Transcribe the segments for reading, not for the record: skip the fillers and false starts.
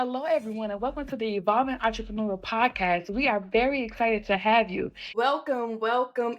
Hello, everyone, and welcome to the Evolving Entrepreneur Podcast. We are very excited to have you. Welcome,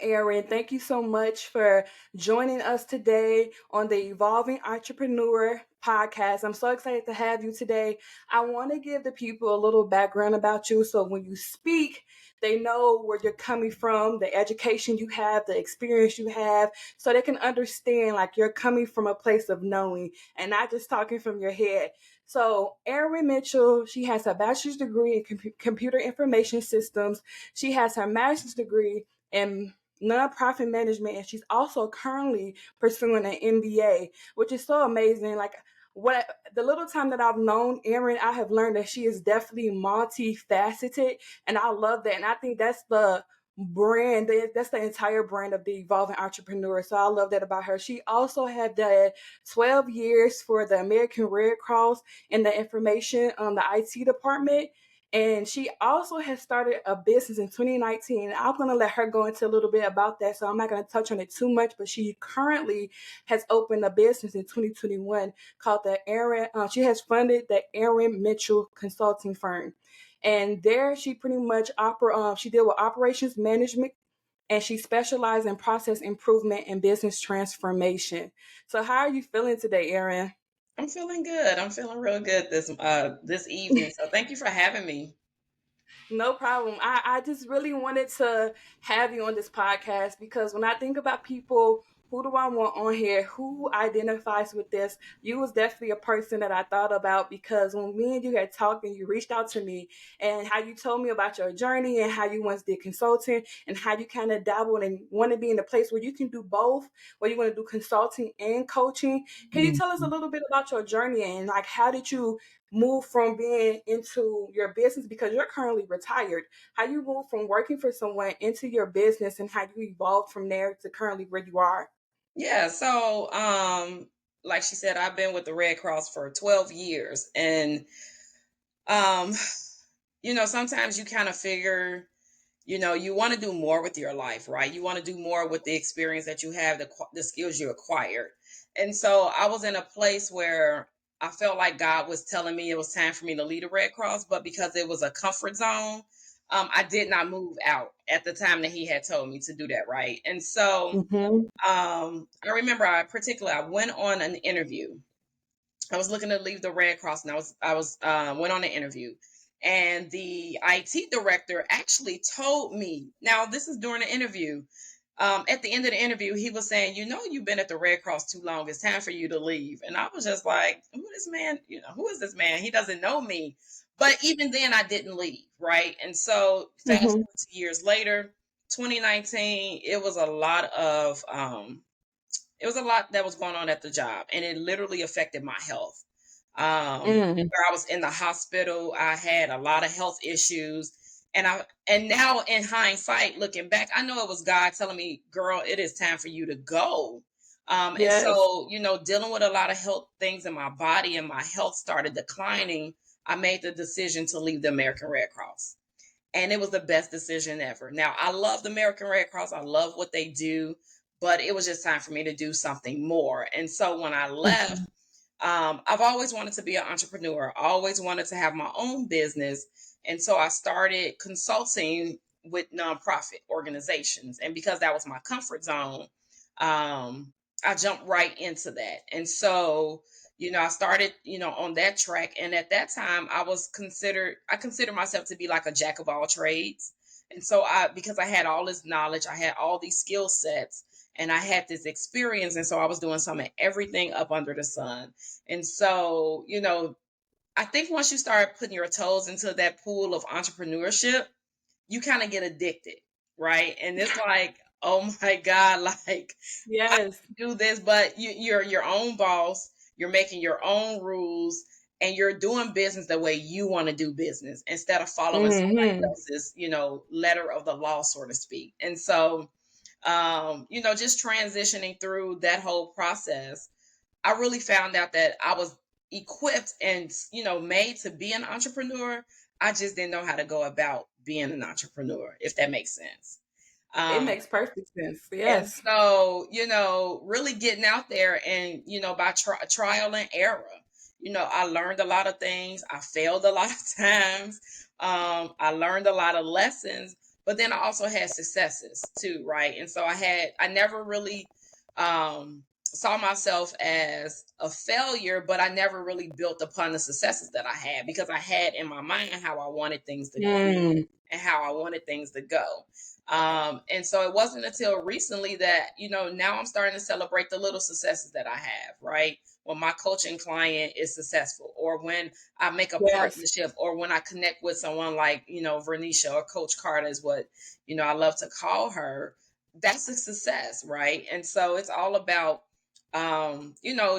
Erin. Thank you so much for joining us today on the Evolving Entrepreneur Podcast. I'm so excited to have you today. I want to give the people a little background about you so when you speak, they know where you're coming from, the education you have, the experience you have, so they can understand like you're coming from a place of knowing and not just talking from your head. So, Erin Mitchell, she has a bachelor's degree in computer information systems. She has her master's degree in nonprofit management, and she's also currently pursuing an MBA, which is so amazing. Like, what the little time that I've known Erin, I have learned that she is definitely multifaceted, and I love that. And I think that's the brand, that's the entire brand of the evolving entrepreneur. So I love that about her. She also had the 12 years for the American Red Cross in the information the IT department. And she also has started a business in 2019. I'm going to let her go into a little bit about that. So I'm not going to touch on it too much, but she currently has opened a business in 2021 called the Erin. She has funded the Erin Mitchell consulting firm. And there she pretty much she deal with operations management, and she specialized in process improvement and business transformation. So how are you feeling today, Erin? I'm feeling good. I'm feeling real good this evening. So thank you for having me. No problem. I just really wanted to have you on this podcast because when I think about people, who do I want on here? Who identifies with this? You was definitely a person that I thought about because when me and you had talked and you reached out to me and how you told me about your journey and how you once did consulting and how you kind of dabbled and want to be in a place where you can do both, where you want to do consulting and coaching. Can you tell us a little bit about your journey and like how did you move from being into your business because you're currently retired, how you move from working for someone into your business and how you evolved from there to currently where you are? Yeah, so like she said, I've been with the Red Cross for 12 years and um sometimes you kind of figure, you want to do more with your life, right? You want to do more with the experience that you have, the skills you acquired. And so I was in a place where I felt like God was telling me it was time for me to leave the Red Cross, but because it was a comfort zone, I did not move out at the time that He had told me to do that, right? And so Mm-hmm. I remember I went on an interview. I was looking to leave the Red Cross, and I went on an interview, and the IT director actually told me. Now, this is during the interview. At the end of the interview, he was saying, "You've been at the Red Cross too long. It's time for you to leave." And I was just like, "Who is this man? Who is this man? He doesn't know me." But even then, I didn't leave, right? And so, fast Mm-hmm. forward to years later, 2019, it was a lot that was going on at the job, and it literally affected my health. Mm. Where I was in the hospital, I had a lot of health issues, and now in hindsight, looking back, I know it was God telling me, "Girl, it is time for you to go." And Yes. so, dealing with a lot of health things in my body, and my health started declining. I made the decision to leave the American Red Cross, and it was the best decision ever. Now, I love the American Red Cross. I love what they do, but it was just time for me to do something more. And so when I left, Mhm. I've always wanted to be an entrepreneur. I always wanted to have my own business. And so I started consulting with nonprofit organizations. And because that was my comfort zone, um, I jumped right into that. And so, I started, on that track. And at that time, I consider myself to be like a jack of all trades. And so because I had all this knowledge, I had all these skill sets, and I had this experience. And so I was doing some of everything up under the sun. And so, I think once you start putting your toes into that pool of entrepreneurship, you kind of get addicted, right? And it's like, oh my God, like I Yes. do this, but you're your own boss. You're making your own rules, and you're doing business the way you want to do business instead of following somebody Mm-hmm. else's, letter of the law, so to speak. And so, just transitioning through that whole process, I really found out that I was equipped and, made to be an entrepreneur. I just didn't know how to go about being an entrepreneur, if that makes sense. It Um, makes perfect sense. and Yes. so, really getting out there and, by trial and error. I learned a lot of things. I failed a lot of times. I learned a lot of lessons, but then I also had successes too, right? And so I never really saw myself as a failure, but I never really built upon the successes that I had because I had in my mind how I wanted things to be Mm. and how I wanted things to go. And so it wasn't until recently that, now I'm starting to celebrate the little successes that I have, right? When my coaching client is successful, or when I make a Yes. partnership, or when I connect with someone like, Vernisha or Coach Carter is what, I love to call her. That's a success, right? And so it's all about,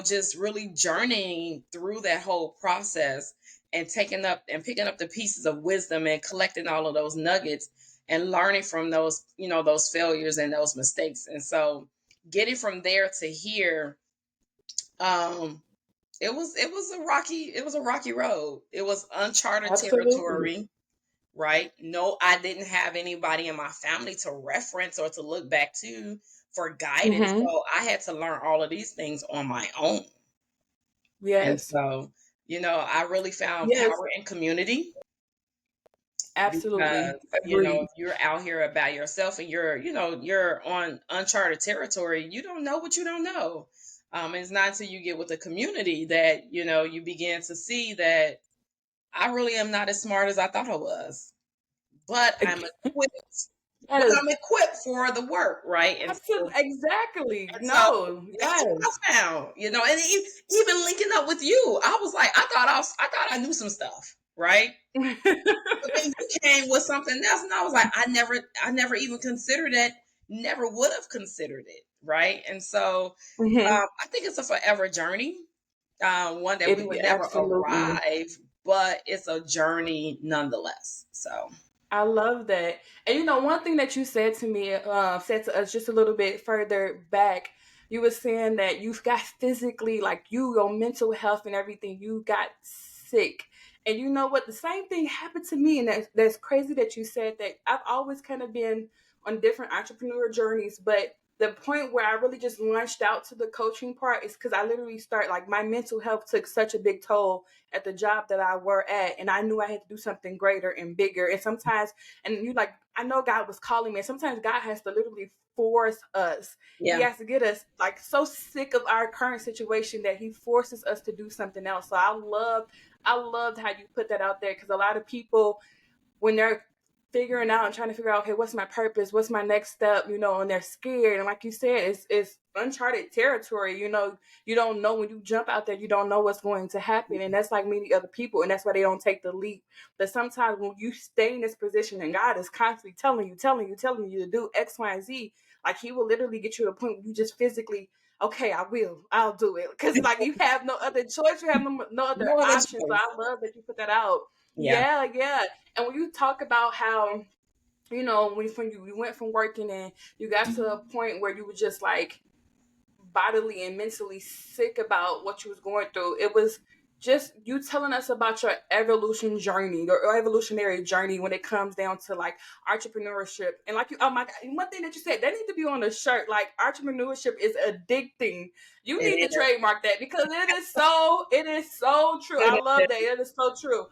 just really journeying through that whole process and taking up and picking up the pieces of wisdom and collecting all of those nuggets and learning from those, those failures and those mistakes. And so getting from there to here, um, it was a rocky road. It was uncharted Absolutely. territory, right? No, I didn't have anybody in my family to reference or to look back to for guidance. Mm-hmm. So I had to learn all of these things on my own. And Yes. so, I really found Yes. power in community because, Absolutely. if Agreed. you're out here about yourself and you're on uncharted territory, you don't know what you don't know. It's not until you get with the community that, you begin to see that I really am not as smart as I thought I was, but equipped, That is I'm equipped for the work, right? And absolutely exactly. and so No. that's what Yes. I found, and even linking up with you, I was like, I thought I knew some stuff, right? But then you came with something else, and I was like, I never even considered it, never would have considered it, right? And so, Hmm. I think it's a forever journey, one that we It would never absolutely. arrive, but it's a journey nonetheless. So, I love that. And one thing that you said to me, said to us just a little bit further back, you were saying that you got physically, like your mental health and everything, you got sick. And you know what? The same thing happened to me. And that's crazy that you said that. I've always kind of been on different entrepreneur journeys, but the point where I really just launched out to the coaching part is because I literally start like my mental health took such a big toll at the job that I were at, and I knew I had to do something greater and bigger. And sometimes, and you like, I know God was calling me. And sometimes God has to literally force us. He yeah. has to get us like so sick of our current situation that He forces us to do something else. So I loved how you put that out there because a lot of people when they're figuring out and trying to figure out, okay, what's my purpose? What's my next step? And they're scared. And like you said, it's uncharted territory. You don't know when you jump out there, you don't know what's going to happen. And that's like many other people. And that's why they don't take the leap. But sometimes when you stay in this position and God is constantly telling you to do X, Y, and Z, like He will literally get you to a point where you just physically, okay, I'll do it. Because like you have no other choice, you have no other No other option. So choice. I love that you put that out. Yeah. Yeah, yeah. And when you talk about how, when you went from working and you got to a point where you were just like bodily and mentally sick about what you was going through, it was just you telling us about your evolution journey, your evolutionary journey when it comes down to like entrepreneurship. And like oh my God, one thing that you said, that needs to be on a shirt, like entrepreneurship is addicting. You It need to is. trademark that because it is so true. I It love is. that. It is so true.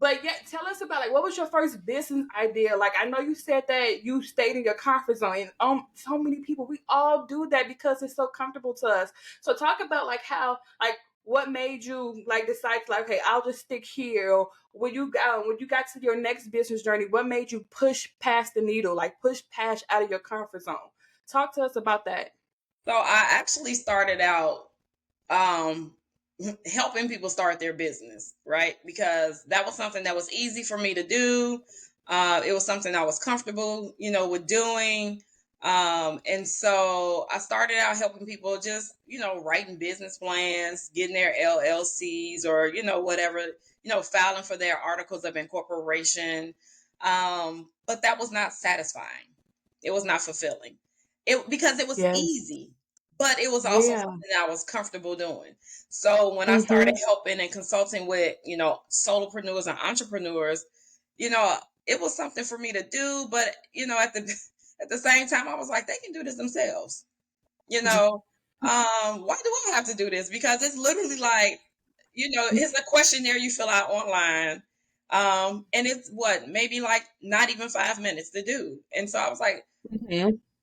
But yeah, tell us about like what was your first business idea? Like I know you said that you stayed in your comfort zone, and so many people we all do that because it's so comfortable to us. So talk about like how like what made you like decide to like okay I'll just stick here, or when you got to your next business journey, what made you push past the needle, like push past out of your comfort zone? Talk to us about that. So I actually started out um helping people start their business, right? Because that was something that was easy for me to do. It was something I was comfortable, with doing. And so I started out helping people just, writing business plans, getting their LLCs or, whatever, filing for their articles of incorporation. But that was not satisfying. It was not fulfilling. Because it was Yes. easy, but it was also Yeah. something that I was comfortable doing. So when I started Mm-hmm. helping and consulting with, solopreneurs and entrepreneurs, you know, it was something for me to do, but at the at the same time I was like, they can do this themselves. You know, why do I have to do this? Because it's literally like, it's a questionnaire you fill out online. And it's maybe like not even 5 minutes to do. And so I was like,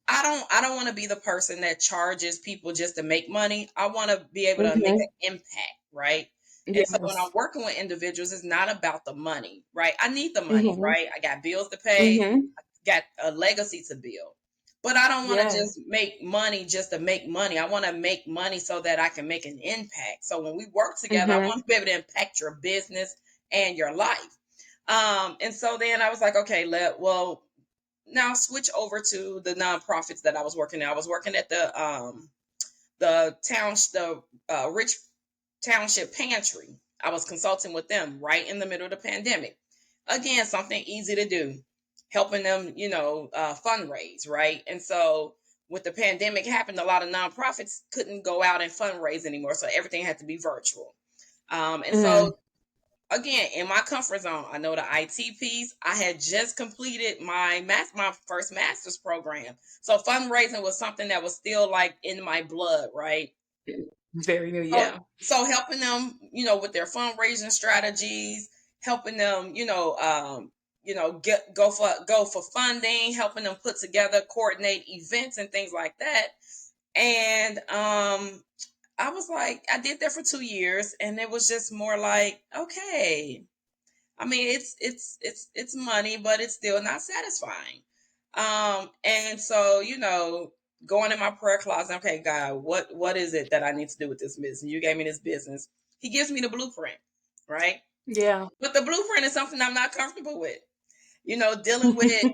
I don't want to be the person that charges people just to make money. I want to be able to make an impact, right? And so when I'm Yes. working with individuals, it's not about the money, right? I need the money, Mhm. right? I got bills to pay, Mhm. got a legacy to build. But I don't want to Yes. just make money just to make money. I want to make money so that I can make an impact. So when we work together, I want Mhm. to be able to impact your business and your life. And so then I was like, okay, now switch over to the nonprofits that I was working at. I was working at the Rich Township Pantry. I was consulting with them right in the middle of the pandemic. Again, something easy to do, helping them, fundraise, right? And so with the pandemic happened, a lot of nonprofits couldn't go out and fundraise anymore, so everything had to be virtual. And so Mhm. again, in my comfort zone, I know the IT piece. I had just completed my first master's program, so fundraising was something that was still like in my blood, right? Very new, So, yeah. so helping them, with their fundraising strategies, helping them, go for funding, helping them put together, coordinate events and things like that. And I was like, I did that for 2 years, and it was just more like, okay. I mean, it's money, but it's still not satisfying. And so, going in my prayer closet, okay, God, what is it that I need to do with this business? You gave me this business. He gives me the blueprint, right? Yeah. But the blueprint is something I'm not comfortable with. Dealing with,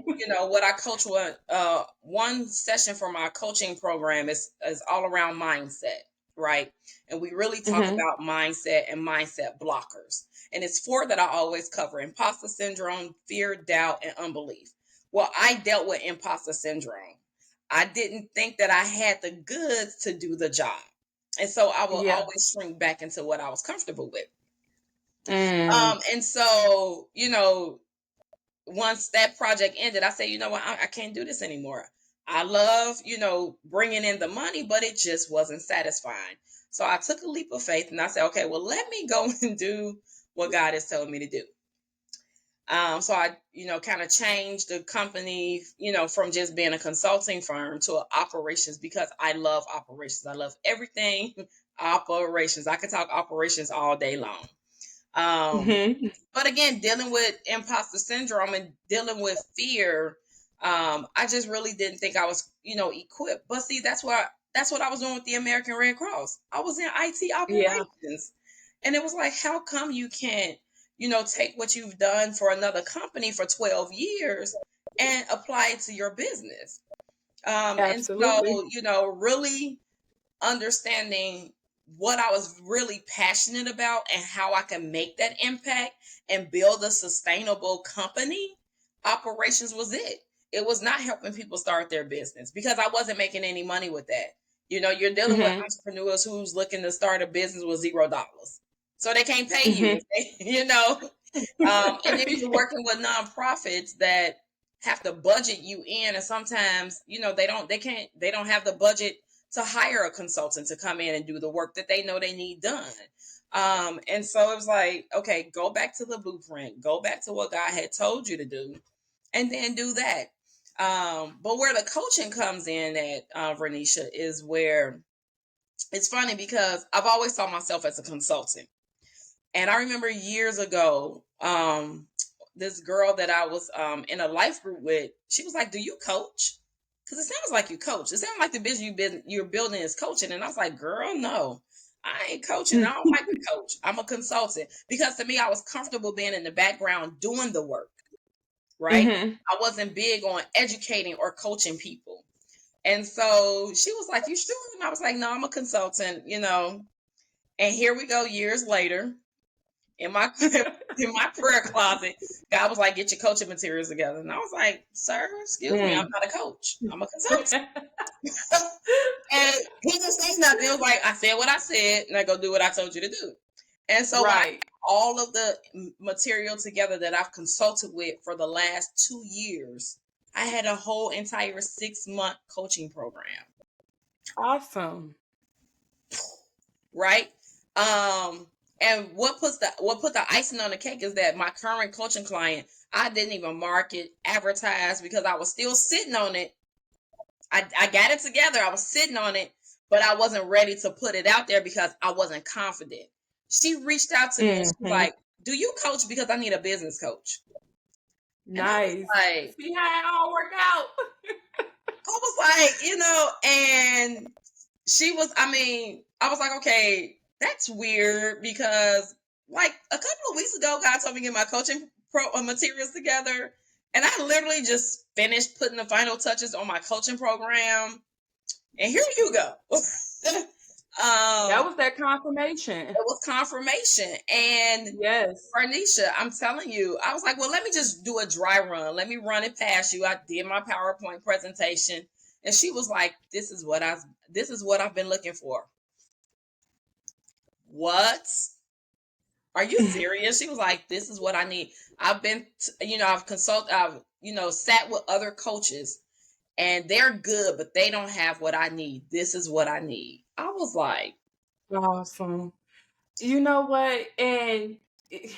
what I coach with. One session for my coaching program is all around mindset, right? And we really talk Mhm. about mindset and mindset blockers. And it's four that I always cover: imposter syndrome, fear, doubt, and unbelief. Well, I dealt with imposter syndrome. I didn't think that I had the goods to do the job. And so I will Yeah. always shrink back into what I was comfortable with. Mm. And so, once that project ended, I said, you know what, I can't do this anymore. I love, bringing in the money, but it just wasn't satisfying. So I took a leap of faith and I said, okay, well, let me go and do what God has told me to do. So I, kind of changed the company, from just being a consulting firm to operations, because I love operations. I love everything operations. I could talk operations all day long. Um, Mhm. but again, dealing with imposter syndrome and dealing with fear, I just really didn't think I was, equipped. But see, that's what I was doing with the American Red Cross. I was in IT Yeah. operations, and it was like, how come you can't, take what you've done for another company for 12 years and apply it to your business? And Absolutely. so, really understanding what I was really passionate about and how I can make that impact and build a sustainable company, operations was it. It was not helping people start their business because I wasn't making any money with that. You're dealing with Mhm. entrepreneurs who's looking to start a business with $0. So they can't pay you, Mhm. and then you're working with nonprofits that have to budget you in, and sometimes, they don't have the budget to hire a consultant to come in and do the work that they know they need done. And so it was like, okay, go back to the blueprint, go back to what God had told you to do, and then do that. But where the coaching comes in at, Renisha, is where it's funny because I've always saw myself as a consultant. And I remember years ago, this girl that I was in a life group with, she was like, "Do you coach? Because it sounds like you coach. It sounds like the business you're building is coaching." And I was like, "Girl, no, I ain't coaching. I don't like to coach. I'm a consultant." Because to me, I was comfortable being in the background doing the work, right? Mhm. I wasn't big on educating or coaching people. And so she was like, "You sure?" And I was like, "No, I'm a consultant." And here we go, years later, in my in my prayer closet, God was like, "Get your coaching materials together." And I was like, "Sir, excuse me, I'm Mm. not a coach. I'm a consultant." And he didn't say nothing. It was like, I said what I said, and I go do what I told you to do. And so when I Right. got all of the material together that I've consulted with for the last 2 years, I had a whole entire 6-month coaching program. Awesome. right? And what put the icing on the cake is that my current coaching client, I didn't even market, advertise, because I was still sitting on it. I got it together. I was sitting on it, but I wasn't ready to put it out there because I wasn't confident. She reached out to me and she's like, "Do you coach? Because I need a business coach." And I was Nice. like, See how it all worked out. and I was like, okay, that's weird because like a couple of weeks ago, God told me to get my coaching materials together. And I literally just finished putting the final touches on my coaching program. And here you go. That was that confirmation. It was confirmation. And yes, Farnisha, I'm telling you, I was like, well, let me just do a dry run. Let me run it past you. I did my PowerPoint presentation. And she was like, this is what I've been looking for. What? Are you serious? She was like, this is what I need. I've been, I've sat with other coaches and they're good, but they don't have what I need. This is what I need. I was like, awesome. You know what? And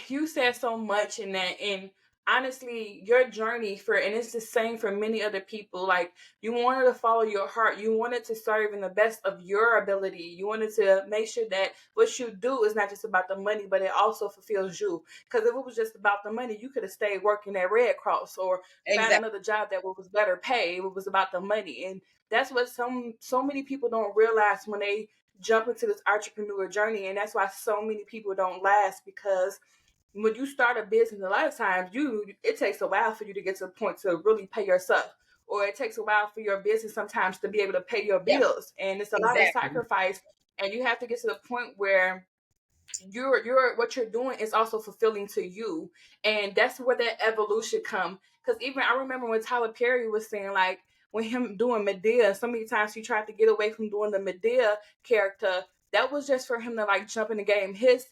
you said so much in that. And honestly, your journey and it's the same for many other people. Like, you wanted to follow your heart. You wanted to serve in the best of your ability. You wanted to make sure that what you do is not just about the money, but it also fulfills you. Because if it was just about the money, you could have stayed working at Red Cross or found exactly. another job that was better pay. It was about the money. And that's what so many people don't realize when they jump into this entrepreneur journey. And that's why so many people don't last, because when you start a business, a lot of times it takes a while for you to get to the point to really pay yourself, or it takes a while for your business sometimes to be able to pay your Yeah, bills, and it's a lot of exactly. sacrifice, and you have to get to the point where you're what you're doing is also fulfilling to you, and that's where that evolution come. Because even I remember when Tyler Perry was saying, like, when him doing Medea, so many times he tried to get away from doing the Medea character. That was just for him to like jump in the game. His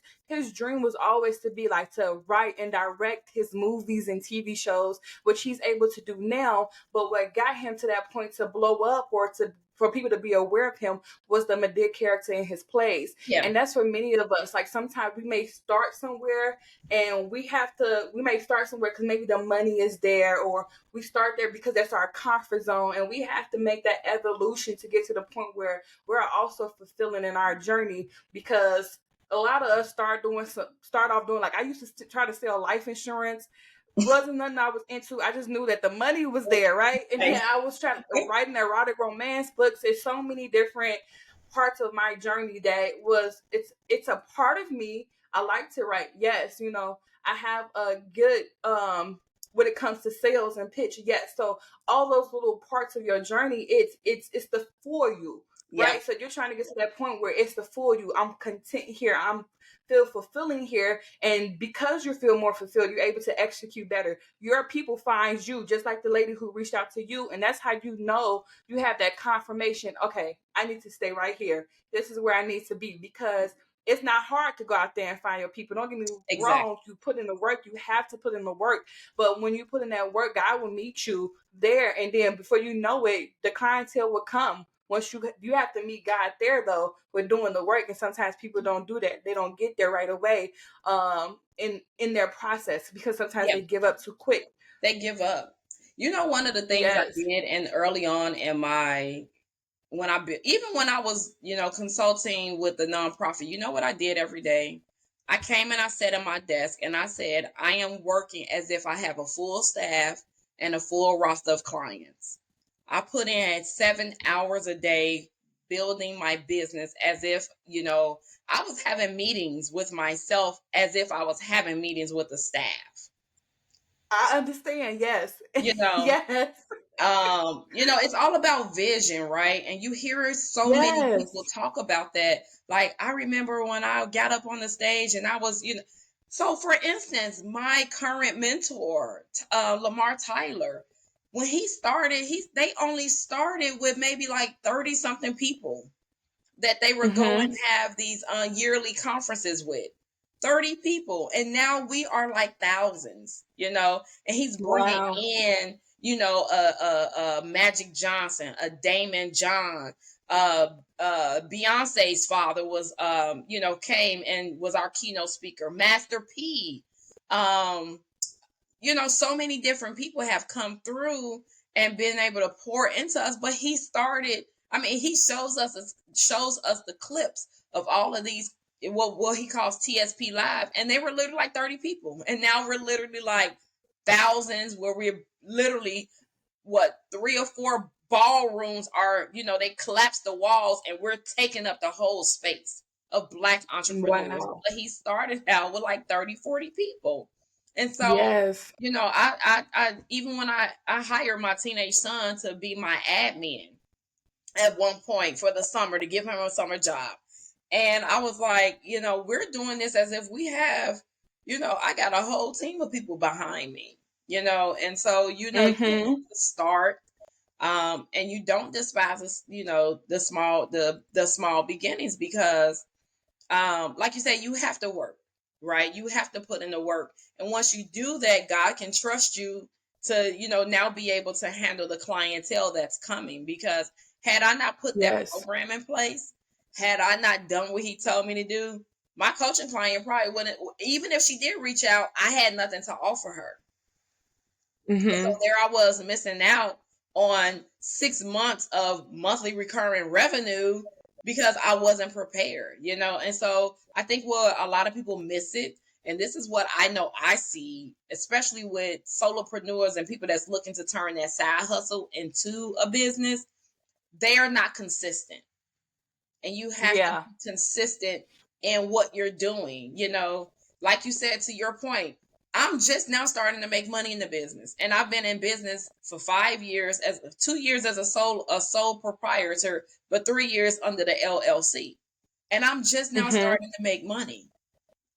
dream was always to be like to write and direct his movies and TV shows, which he's able to do now. But what got him to that point to blow up, or to for people to be aware of him, was the Medea character in his plays. Yeah, And that's for many of us. Like, sometimes we may start somewhere, and we may start somewhere because maybe the money is there, or we start there because that's our comfort zone. And we have to make that evolution to get to the point where we're also fulfilling in our journey. Because a lot of us start off doing, like, I used to try to sell life insurance. Wasn't nothing I was into. I just knew that the money was there, right? And then I was writing erotic romance books. There's so many different parts of my journey that it's a part of me. I like to write. Yes, I have a good when it comes to sales and pitch. Yes. So all those little parts of your journey, it's the for you. yeah, Right. So you're trying to get to that point where it's the for you. I'm content here. I'm feel fulfilling here. And because you feel more fulfilled, you're able to execute better. Your people find you, just like the lady who reached out to you. And that's how you know you have that confirmation. Okay, I need to stay right here. This is where I need to be, because it's not hard to go out there and find your people. Don't get me exactly. wrong. You put in the work. You have to put in the work. But when you put in that work, God will meet you there. And then before you know it, the clientele will come. Once you have to meet God there, though, with doing the work. And sometimes people don't do that. They don't get there right away in their process, because sometimes Yeah, they give up too quick. they give up. One of the things I Yes. did, and early on in my even when I was, consulting with the nonprofit, you know what I did every day? I came and I sat at my desk and I said, I am working as if I have a full staff and a full roster of clients. I put in 7 hours a day building my business as if, I was having meetings with myself as if I was having meetings with the staff. I understand. Yes. You know, yes. It's all about vision, right? And you hear so many people Yes. talk about that. Like, I remember when I got up on the stage and I was, so for instance, my current mentor, Lamar Tyler, when he started, they only started with maybe like 30 something people that they were going Mm-hmm. to have these yearly conferences with. 30 people, and now we are like thousands, and he's bringing Wow. in, a Magic Johnson, a Damon John, Beyonce's father was, came and was our keynote speaker. Master P. So many different people have come through and been able to pour into us. But he started. I mean, he shows us the clips of all of these, what he calls TSP Live, and they were literally like 30 people, and now we're literally like thousands, where we're literally what 3 or 4 ballrooms are. They collapse the walls, and we're taking up the whole space of Black entrepreneurs. Wow. But he started out with like 30, 40 people. And so, Yes. I even when I hired my teenage son to be my admin at one point for the summer, to give him a summer job. And I was like, we're doing this as if we have, I got a whole team of people behind me, and so, you have to start, and you don't despise, the small beginnings, because, like you say, you have to work, right? You have to put in the work. And once you do that, God can trust you to, now be able to handle the clientele that's coming. Because had I not put that Yes. program in place, had I not done what he told me to do, my coaching client probably wouldn't, even if she did reach out, I had nothing to offer her. So there I was, missing out on 6 months of monthly recurring revenue because I wasn't prepared, And so I think what a lot of people miss it, and this is what I know I see, especially with solopreneurs and people that's looking to turn that side hustle into a business, they are not consistent. And you have to Yeah. be consistent in what you're doing. Like you said, to your point, I'm just now starting to make money in the business, and I've been in business for 5 years, as 2 years as a sole proprietor, but 3 years under the LLC, and I'm just now starting to make money.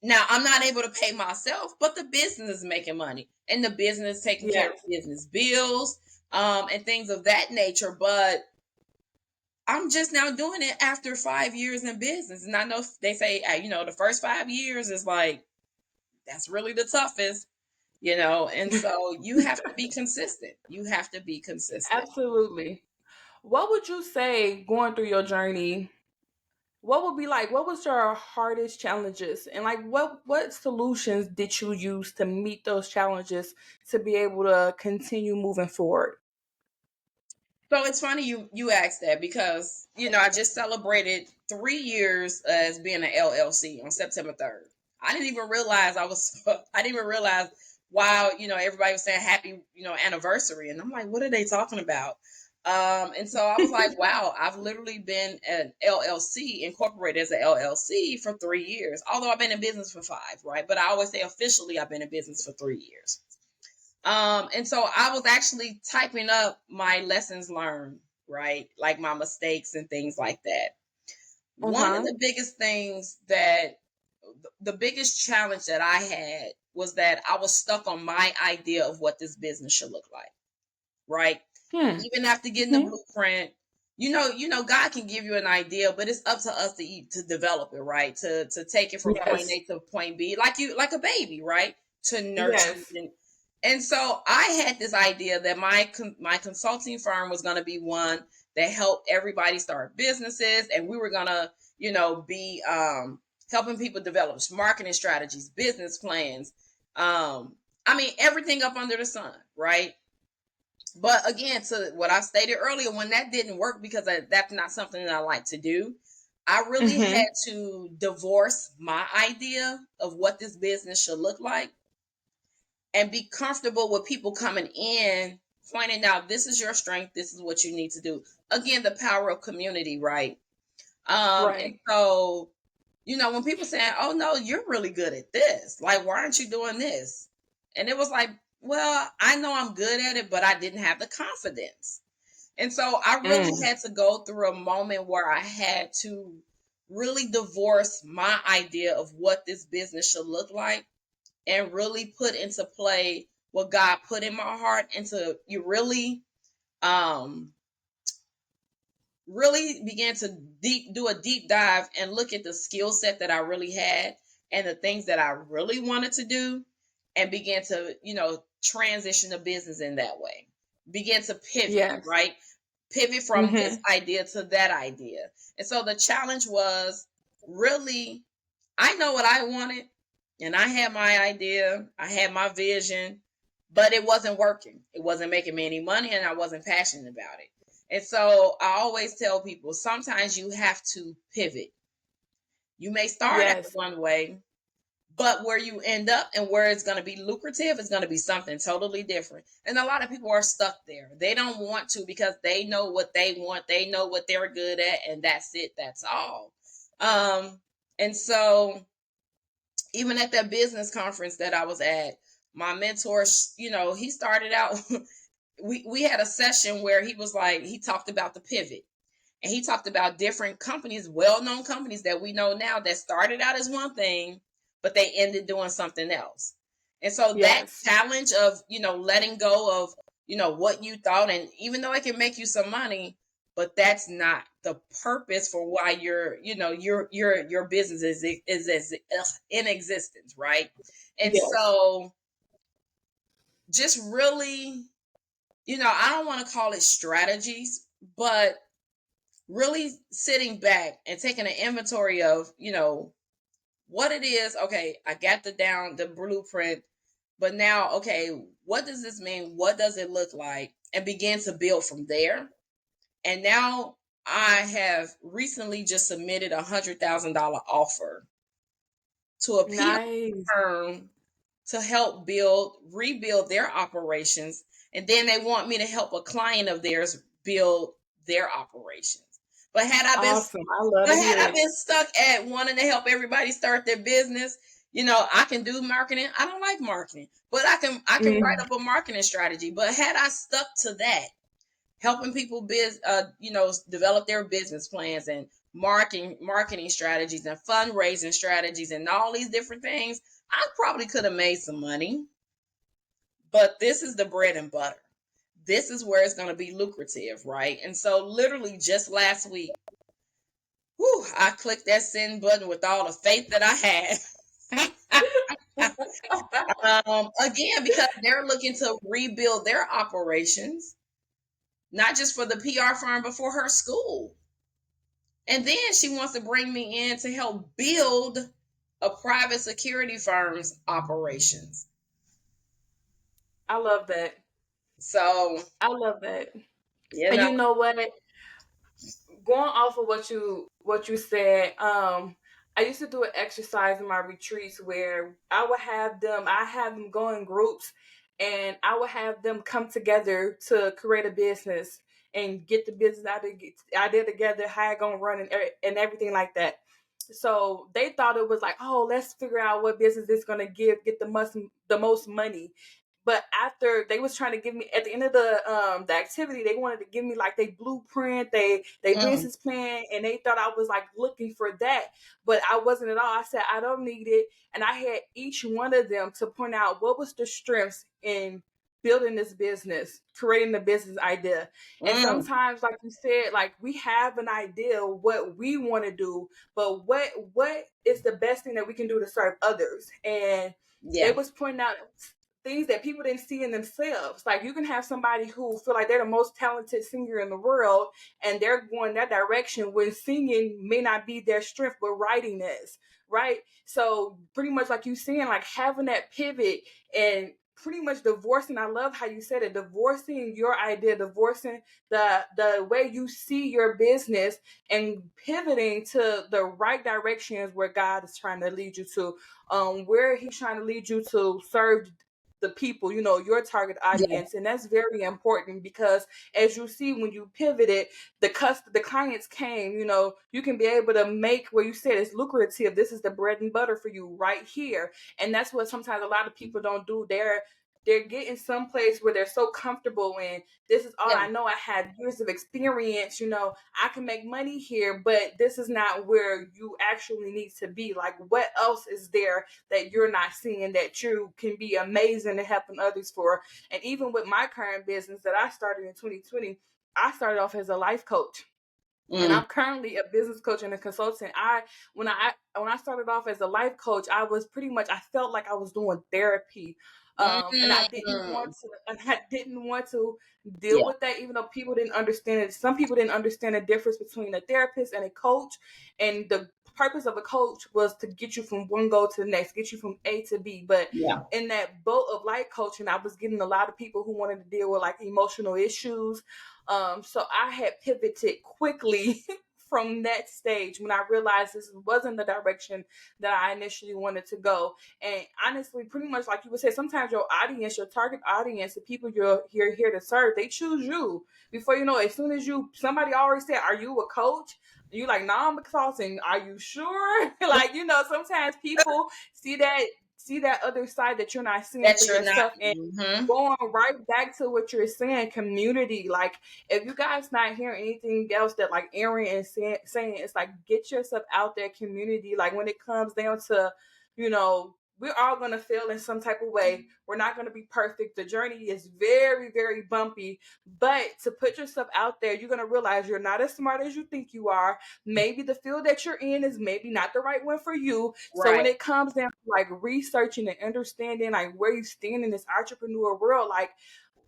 Now I'm not able to pay myself, but the business is making money, and the business is taking care of Yes. business bills, and things of that nature. But I'm just now doing it after 5 years in business. And I know they say, the first 5 years is like, that's really the toughest, and so you have to be consistent. You have to be consistent. Absolutely. What would you say going through your journey? What was your hardest challenges, and like what solutions did you use to meet those challenges to be able to continue moving forward? So it's funny you asked that, because I just celebrated 3 years as being an LLC on September 3rd. I didn't even realize I didn't even realize, wow, everybody was saying happy anniversary, and I'm like, what are they talking about? And so I was like, wow, I've literally been an LLC, incorporated as an LLC, for 3 years. Although I've been in business for 5, right? But I always say officially I've been in business for 3 years. And so I was actually typing up my lessons learned, right? Like my mistakes and things like that. One of the biggest things that, the biggest challenge that I had, was that I was stuck on my idea of what this business should look like, right? Hmm. Even after getting the blueprint, God can give you an idea, but it's up to us to develop it, right? To take it from point Yes. A to point B, like a baby, right? To nurture Yes. it. And so I had this idea that my consulting firm was going to be one that helped everybody start businesses, and we were going to, be helping people develop marketing strategies, business plans. I mean, everything up under the sun, right? But again, to what I stated earlier, when that didn't work, because that's not something that I like to do, I really had to divorce my idea of what this business should look like, and be comfortable with people coming in, pointing out, this is your strength, this is what you need to do. Again, the power of community, right? And Right. so, when people saying, oh no, you're really good at this, like, why aren't you doing this? And it was like, well, I know I'm good at it, but I didn't have the confidence. And so I really had to go through a moment where I had to really divorce my idea of what this business should look like, and really put into play what God put in my heart, and to you um really began to do a deep dive and look at the skill set that I really had, and the things that I really wanted to do, and began to transition the business in that way, begin to pivot, Yes. right? pivot from this idea to that idea. And so the challenge was really, I know what I wanted, and I had my idea, I had my vision, but it wasn't working. It wasn't making me any money, and I wasn't passionate about it. And so I always tell people sometimes you have to pivot. You may start out one way, but where you end up and where it's going to be lucrative is going to be something totally different. And a lot of people are stuck there. They don't want to because they know what they want. They know what they're good at, and that's it. That's all. And so even at that business conference that I was at, my mentor, he started out, we had a session where he was like, he talked about the pivot. And he talked about different companies, well-known companies that we know now that started out as one thing, but they ended doing something else. And so that challenge of, letting go of, what you thought, and even though it can make you some money, but that's not the purpose for why your business is in existence, right? And so just really, I don't want to call it strategies, but really sitting back and taking an inventory of, what it is. Okay, I got the blueprint, but now, okay, what does this mean? What does it look like? And begin to build from there. And now I have recently just submitted $100,000 offer to a PR firm to help rebuild their operations. And then they want me to help a client of theirs build their operations. But had I been stuck at wanting to help everybody start their business, I can do marketing. I don't like marketing, but I can write up a marketing strategy. But had I stuck to that, helping people develop their business plans and marketing strategies and fundraising strategies and all these different things, I probably could have made some money. But this is the bread and butter. This is where it's going to be lucrative, right? And so literally just last week, I clicked that send button with all the faith that I had. Again, because they're looking to rebuild their operations, not just for the PR firm, but for her school. And then she wants to bring me in to help build a private security firm's operations. I love that. So I love that. And you know what? Going off of what you said, I used to do an exercise in my retreats where I have them go in groups, and I would have them come together to create a business and get the business idea together, how it gonna run, and everything like that. So they thought it was like, oh, let's figure out what business is gonna get the most money. But after they was trying to give me at the end of the activity, they wanted to give me like they blueprint, they business plan, and they thought I was like looking for that, but I wasn't at all. I said I don't need it, and I had each one of them to point out what was the strengths in building this business, creating the business idea. And sometimes, like you said, like we have an idea what we want to do, but what is the best thing that we can do to serve others? And they was pointing out things that people didn't see in themselves. Like you can have somebody who feel like they're the most talented singer in the world, and they're going that direction when singing may not be their strength, but writing is, right? So pretty much like you saying, like having that pivot and pretty much divorcing. I love how you said it, divorcing your idea, divorcing the way you see your business, and pivoting to the right directions where God is trying to lead you to, where He's trying to lead you to serve the people, your target audience. And that's very important because as you see, when you pivoted, the clients came, you can be able to make where you said it's lucrative. This is the bread and butter for you right here. And that's what sometimes a lot of people don't do. They're getting someplace where they're so comfortable and this is all I know. I had years of experience, I can make money here, but this is not where you actually need to be. Like what else is there that you're not seeing that you can be amazing at helping others for? And even with my current business that I started in 2020, I started off as a life coach. And I'm currently a business coach and a consultant. When I started off as a life coach, I was pretty much, I felt like I was doing therapy And I didn't want to deal Yeah. with that, even though people didn't understand it. Some people didn't understand the difference between a therapist and a coach. And the purpose of a coach was to get you from one goal to the next, get you from A to B. But Yeah. in that boat of life coaching, I was getting a lot of people who wanted to deal with like emotional issues. So I had pivoted quickly from that stage when I realized this wasn't the direction that I initially wanted to go. And honestly, pretty much like you would say, sometimes your audience, your target audience, the people you're here to serve, they choose you. Before you know, as soon as somebody already said, "Are you a coach?" You like, "No, I'm a consultant." Are you sure? Like, sometimes people see that other side that you're not seeing That for you're not. yourself. And going right back to what you're saying, community. Like, if you guys not hearing anything else that like Erin is saying, it's like, get yourself out there, community. Like, when it comes down to, we're all gonna fail in some type of way. We're not gonna be perfect. The journey is very, very bumpy. But to put yourself out there, you're gonna realize you're not as smart as you think you are. Maybe the field that you're in is maybe not the right one for you. So when Right. it comes down to like researching and understanding like where you stand in this entrepreneur world, like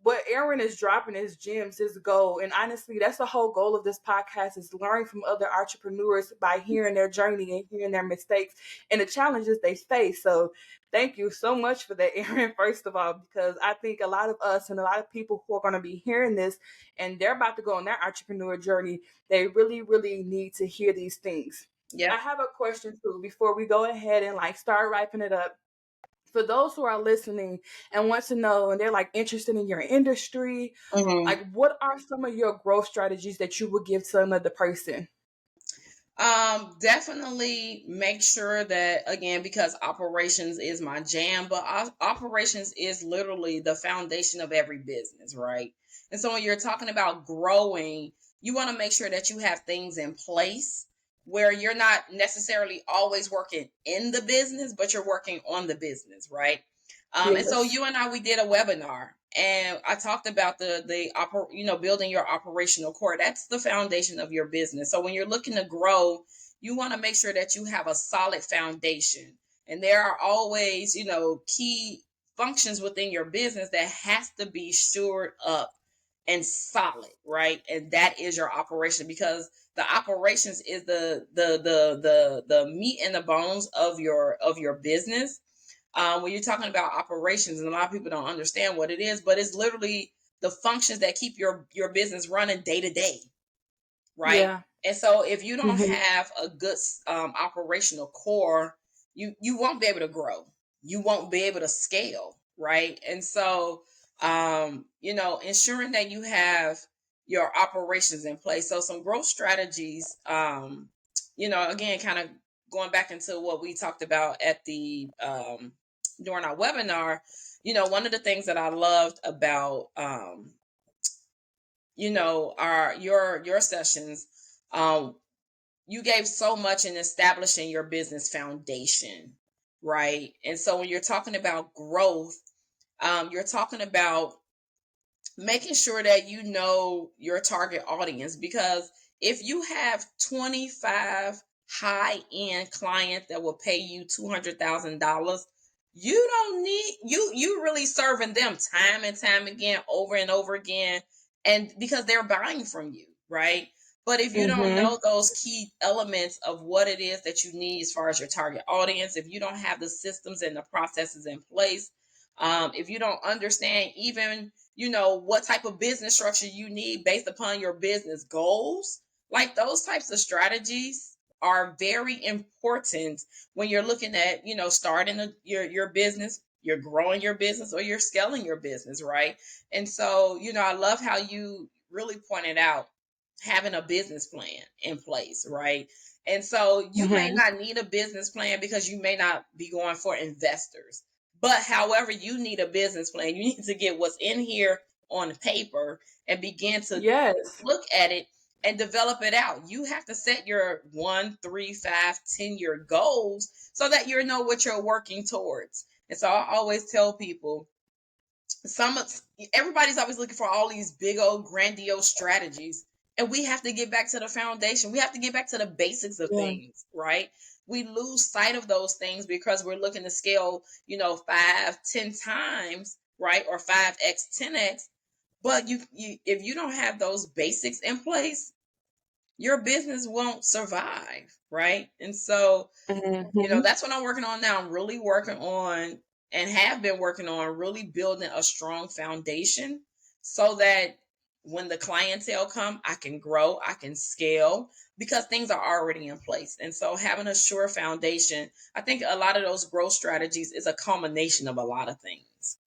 what Erin is dropping is gems, his goal. And honestly, that's the whole goal of this podcast, is learning from other entrepreneurs by hearing their journey and hearing their mistakes and the challenges they face. So thank you so much for that, Erin, first of all, because I think a lot of us and a lot of people who are going to be hearing this and they're about to go on their entrepreneur journey, they really, really need to hear these things. Yeah. I have a question too before we go ahead and like start wrapping it up. For those who are listening and want to know, and they're like interested in your industry, Mm-hmm. like, what are some of your growth strategies that you would give to another person? Definitely make sure that, again, because operations is my jam, but operations is literally the foundation of every business, right? And so when you're talking about growing, you want to make sure that you have things in place where you're not necessarily always working in the business, but you're working on the business, right? And so Yes. you and I, we did a webinar, and I talked about building your operational core. That's the foundation of your business. So when you're looking to grow, you want to make sure that you have a solid foundation. And there are always, key functions within your business that has to be shored up and solid, right? And that is your operation, because the operations is the meat and the bones of your business. When you're talking about operations, and a lot of people don't understand what it is, but it's literally the functions that keep your business running day to day, right? Yeah. And so if you don't Mm-hmm. have a good operational core, you won't be able to grow. You won't be able to scale, right? And so ensuring that you have your operations in place. So some growth strategies, again, kind of going back into what we talked about at the during our webinar. One of the things that I loved about our your sessions, um you gave so much in establishing your business foundation, right? And so when you're talking about growth, you're talking about making sure that you know your target audience, because if you have 25 high-end clients that will pay you $200,000, you don't need you really serving them time and time again, over and over again, and because they're buying from you, right? But if you don't Mm-hmm. know those key elements of what it is that you need as far as your target audience, if you don't have the systems and the processes in place, if you don't understand even what type of business structure you need based upon your business goals, like those types of strategies are very important when you're looking at starting your business, you're growing your business, or you're scaling your business, right? And so I love how you really pointed out having a business plan in place, right? And so you may Mm-hmm. not need a business plan because you may not be going for investors, but however, you need a business plan. You need to get what's in here on paper and begin to Yes. look at it and develop it out. You have to set your 1, 3, 5, 10 year goals so that you know what you're working towards. And so I always tell people, some everybody's always looking for all these big old grandiose strategies, and we have to get back to the foundation. We have to get back to the basics of Yeah. things, right? we lose sight of those things because we're looking to scale, 5, 10 times, right? Or 5x, 10x. But you if you don't have those basics in place, your business won't survive, right? And so, that's what I'm working on now. I'm really working on, and have been working on, really building a strong foundation so that when the clientele come, I can grow, I can scale, because things are already in place. And so having a sure foundation, I think a lot of those growth strategies is a culmination of a lot of things.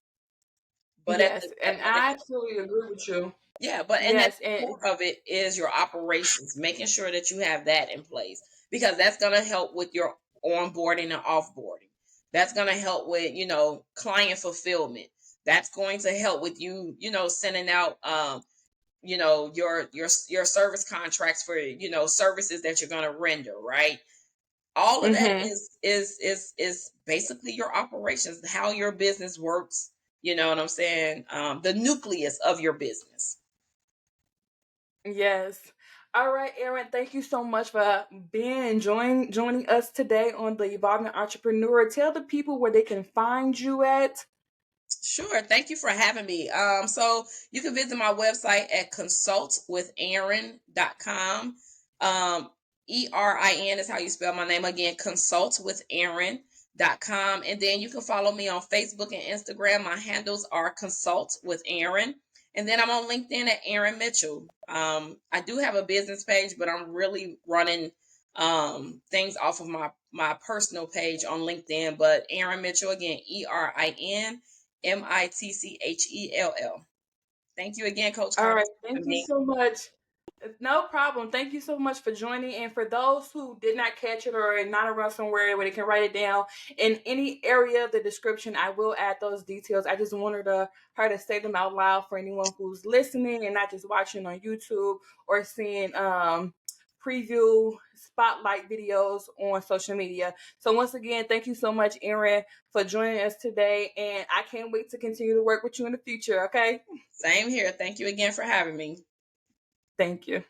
But at Yes, the and I absolutely agree with you. yeah, but and at Yes, the and core of it is your operations, making sure that you have that in place, because that's going to help with your onboarding and offboarding. That's going to help with, client fulfillment. That's going to help with you, sending out your service contracts for, services that you're going to render, right? All of that is basically your operations, how your business works, you know what I'm saying? The nucleus of your business. yes. All right, Erin, thank you so much for joining us today on the Evolving Entrepreneur. Tell the people where they can find you at. Sure. Thank you for having me. So you can visit my website at consultwitherin.com. ERIN is how you spell my name again, consultwitherin.com. And then you can follow me on Facebook and Instagram. My handles are Consult with Erin. And then I'm on LinkedIn at Erin Mitchell. I do have a business page, but I'm really running things off of my personal page on LinkedIn. But Erin Mitchell, again, ERIN Mitchell. Thank you again, Coach All Carmen, right, for thank having you me. so much. No problem. Thank you so much for joining. And for those who did not catch it or are not around somewhere where they can write it down, in any area of the description, I will add those details. I just wanted her to say them out loud for anyone who's listening and not just watching on YouTube or seeing preview spotlight videos on social media. So once again, thank you so much, Erin, for joining us today. And I can't wait to continue to work with you in the future. Okay. Same here. Thank you again for having me. Thank you.